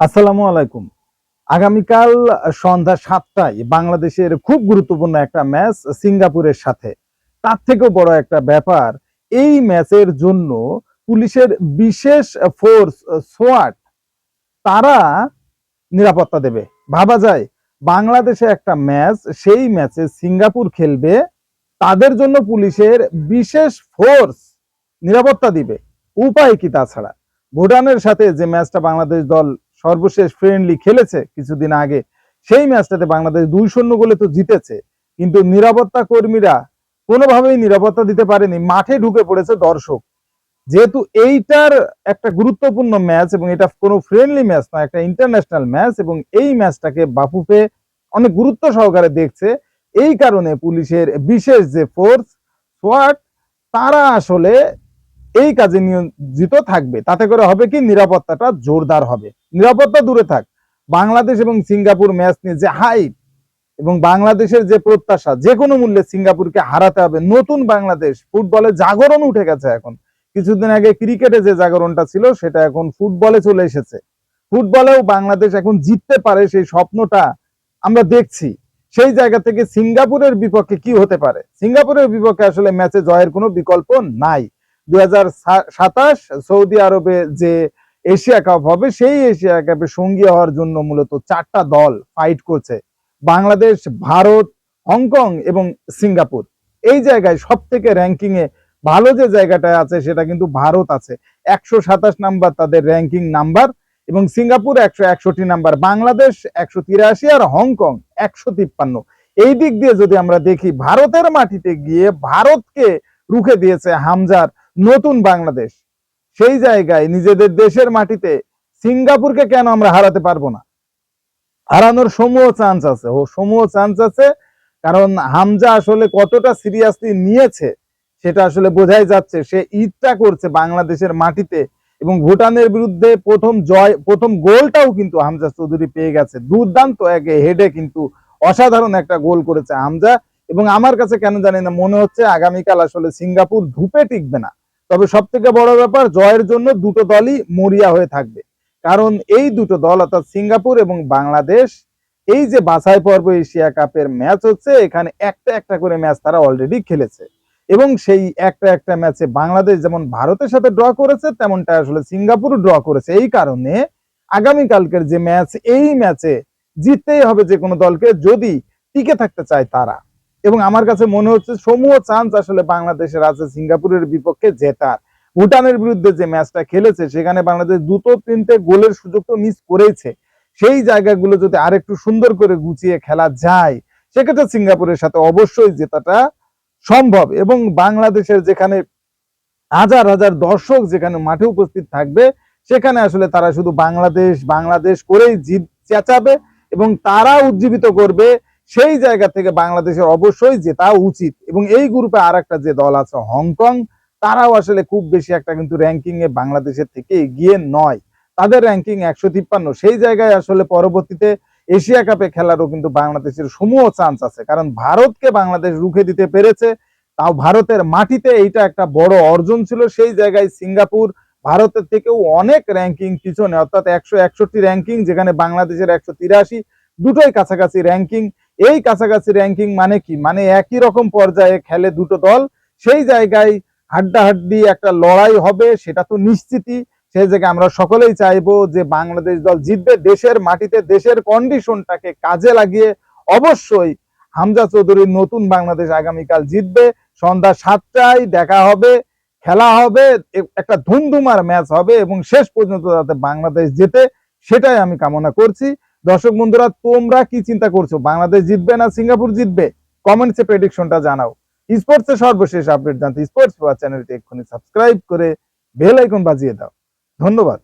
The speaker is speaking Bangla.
আসসালামু আলাইকুম। আগামীকাল সন্ধ্যা ৭টায় বাংলাদেশের খুব গুরুত্বপূর্ণ একটা ম্যাচ সিঙ্গাপুরের সাথে। তার থেকেও বড় একটা ব্যাপার, এই ম্যাচের জন্য পুলিশের বিশেষ ফোর্স সোয়াট তারা নিরাপত্তা দেবে। ভাবা যায় বাংলাদেশে একটা ম্যাচ, সেই ম্যাচে সিঙ্গাপুর খেলবে, তাদের জন্য পুলিশের বিশেষ ফোর্স নিরাপত্তা দিবে। উপায় কি তাছাড়া? ভুটানের সাথে যে ম্যাচটা বাংলাদেশ দল সর্বশেষ ফ্রেন্ডলি খেলেছে কিছুদিন আগে, সেই ম্যাচটাতে বাংলাদেশ 2-0 গোলে তো জিতেছে, কিন্তু নিরাপত্তা কর্মীরা কোনোভাবেই নিরাপত্তা দিতে পারেনি, মাঠে ঢুকে পড়েছে দর্শক। যেহেতু এইটার একটা গুরুত্বপূর্ণ ম্যাচ এবং এটা কোনো ফ্রেন্ডলি ম্যাচ না, একটা ইন্টারন্যাশনাল ম্যাচ, এবং এই ম্যাচটাকে বাফুফে অনেক গুরুত্ব সহকারে দেখছে, এই কারণে পুলিশের বিশেষ যে ফোর্স সোয়াট তারা আসলে এই কাজে নিয়োজিত থাকবে। তাতে করে হবে কি, নিরাপত্তাটা জোরদার হবে। নিরাপত্তা দূরে থাক, বাংলাদেশ এবং সিঙ্গাপুর ম্যাচ নিয়ে যে হাইপ এবং বাংলাদেশের যে প্রত্যাশা, যে কোনো মূল্যে সিঙ্গাপুরকে হারাতে হবে। নতুন বাংলাদেশ, ফুটবলে জাগরণ উঠে গেছে এখন। কিছুদিন আগে ক্রিকেটে যে জাগরণটা ছিল, সেটা এখন ফুটবলে চলে এসেছে। ফুটবলেও বাংলাদেশ এখন জিততে পারে, সেই স্বপ্নটা আমরা দেখছি। সেই জায়গা থেকে সিঙ্গাপুরের বিপক্ষে কি হতে পারে? সিঙ্গাপুরের বিপক্ষে আসলে ম্যাচে জয়ের কোনো বিকল্প নাই। 2027 সৌদি আরবে যে এশিয়া কাপ হবে, সেই এশিয়া কাপে সঙ্গী হওয়ার জন্য মূলত 4টা দল ফাইট করছে: বাংলাদেশ, ভারত, হংকং এবং সিঙ্গাপুর। এই জায়গায় সব থেকে র্যাঙ্কিং এ ভালো যে জায়গাটায় আছে, সেটা কিন্তু ভারত আছে। 127 নাম্বার তাদের র্যাঙ্কিং নাম্বার, এবং সিঙ্গাপুর 161 নাম্বার, বাংলাদেশ 183 আর হংকং 153। এই দিক দিয়ে যদি আমরা দেখি, ভারতের মাটিতে গিয়ে ভারতকে রুখে দিয়েছে হামজার নতুন বাংলাদেশ। সেই জায়গায় নিজেদের দেশের মাটিতে সিঙ্গাপুরকে কেন আমরা হারাতে পারবো না? হারানোর সমূহ চান্স আছে, সমূহ চান্স আছে। কারণ হামজা আসলে কতটা সিরিয়াসলি নিয়েছে সেটা আসলে বোঝাই যাচ্ছে। সে ঈদটা করছে বাংলাদেশের মাটিতে, এবং ভুটানের বিরুদ্ধে প্রথম গোলটাও কিন্তু হামজা চৌধুরী পেয়ে গেছে। দুর্দান্ত এক হেডে কিন্তু অসাধারণ একটা গোল করেছে হামজা। এবং আমার কাছে কেন জানি না মনে হচ্ছে আগামীকাল আসলে সিঙ্গাপুর ধূপে টিকবে না। তবে সব থেকে বড় ব্যাপার, জয়ের জন্য দুটো দলই মরিয়া হয়ে থাকবে। কারণ এই দুটো দল, অর্থাৎ সিঙ্গাপুর এবং বাংলাদেশ, এই যে বাছাই পর্ব এশিয়া কাপের ম্যাচ হচ্ছে, এখানে একটা একটা করে ম্যাচ তারা অলরেডি খেলেছে। এবং সেই একটা একটা ম্যাচে বাংলাদেশ যেমন ভারতের সাথে ড্র করেছে, তেমনটা আসলে সিঙ্গাপুর ড্র করেছে। এই কারণে আগামীকালকের যে ম্যাচ, এই ম্যাচে জিততেই হবে যে কোনো দলকে, যদি টিকে থাকতে চায় তারা। এবং আমার কাছে মনে হচ্ছে সমূহ চান্স আসলে বাংলাদেশের আছে সিঙ্গাপুরের বিপক্ষে জেতার। ভুটানের বিরুদ্ধে যে ম্যাচটা খেলেছে, সেখানে বাংলাদেশ দুটো তিনটে গোলের সুযোগ তো মিস করেছে। সেই জায়গাগুলো যদি আরেকটু সুন্দর করে গুছিয়ে খেলা যায়, সেক্ষেত্রে সিঙ্গাপুরের সাথে অবশ্যই জেতাটা সম্ভব। এবং বাংলাদেশের যেখানে হাজার হাজার দর্শক যেখানে মাঠে উপস্থিত থাকবে, সেখানে আসলে তারা শুধু বাংলাদেশ বাংলাদেশ করেই চেঁচাবে এবং তারা উজ্জীবিত করবে। সেই জায়গা থেকে বাংলাদেশের অবশ্যই জেতা উচিত। এবং এই গ্রুপে আর একটা যে দল আছে হংকং, তারাও আসলে খুব বেশি একটা কিন্তু র্যাঙ্কিং এ বাংলাদেশের থেকে এগিয়ে নয়। তাদের র্যাঙ্কিং 153। সেই জায়গায় আসলে পরবর্তীতে এশিয়া কাপে খেলারও কিন্তু বাংলাদেশের সমূহ চান্স আছে। কারণ ভারতকে বাংলাদেশ রুখে দিতে পেরেছে, তাও ভারতের মাটিতে। এইটা একটা বড় অর্জন ছিল। সেই জায়গায় সিঙ্গাপুর ভারতের থেকেও অনেক র্যাঙ্কিং পিছনে, অর্থাৎ 161 র্যাঙ্কিং, যেখানে বাংলাদেশের 183। দুটোই কাছাকাছি র্যাঙ্কিং। এই কাছাকাছি র্যাঙ্কিং মানে কি, মানে একই রকম পর্যায়ে খেলে দুটো দল। সেই জায়গায় হাড্ডাহাড্ডি একটা লড়াই হবে, সেটা তো নিশ্চিতই। সেই জায়গায় আমরা সকলেই চাইবো যে বাংলাদেশ দল জিতবে। দেশের মাটিতে দেশের কন্ডিশনটাকে কাজে লাগিয়ে অবশ্যই হামজা চৌধুরীর নতুন বাংলাদেশ আগামীকাল জিতবে। সন্ধ্যা 7টায় দেখা হবে, খেলা হবে, একটা ধুমধুমার ম্যাচ হবে, এবং শেষ পর্যন্ত যাতে বাংলাদেশ জেতে, সেটাই আমি কামনা করছি। দর্শক বন্ধুরা, তোমরা কি চিন্তা করছো, বাংলাদেশ জিতবে না সিঙ্গাপুর জিতবে? কমেন্টসে প্রেডিকশনটা জানাও। স্পোর্টসের সর্বশেষ আপডেট জানতে স্পোর্টস চ্যানেলটি এক্ষুনি সাবস্ক্রাইব করে বেল আইকন বাজিয়ে দাও। ধন্যবাদ।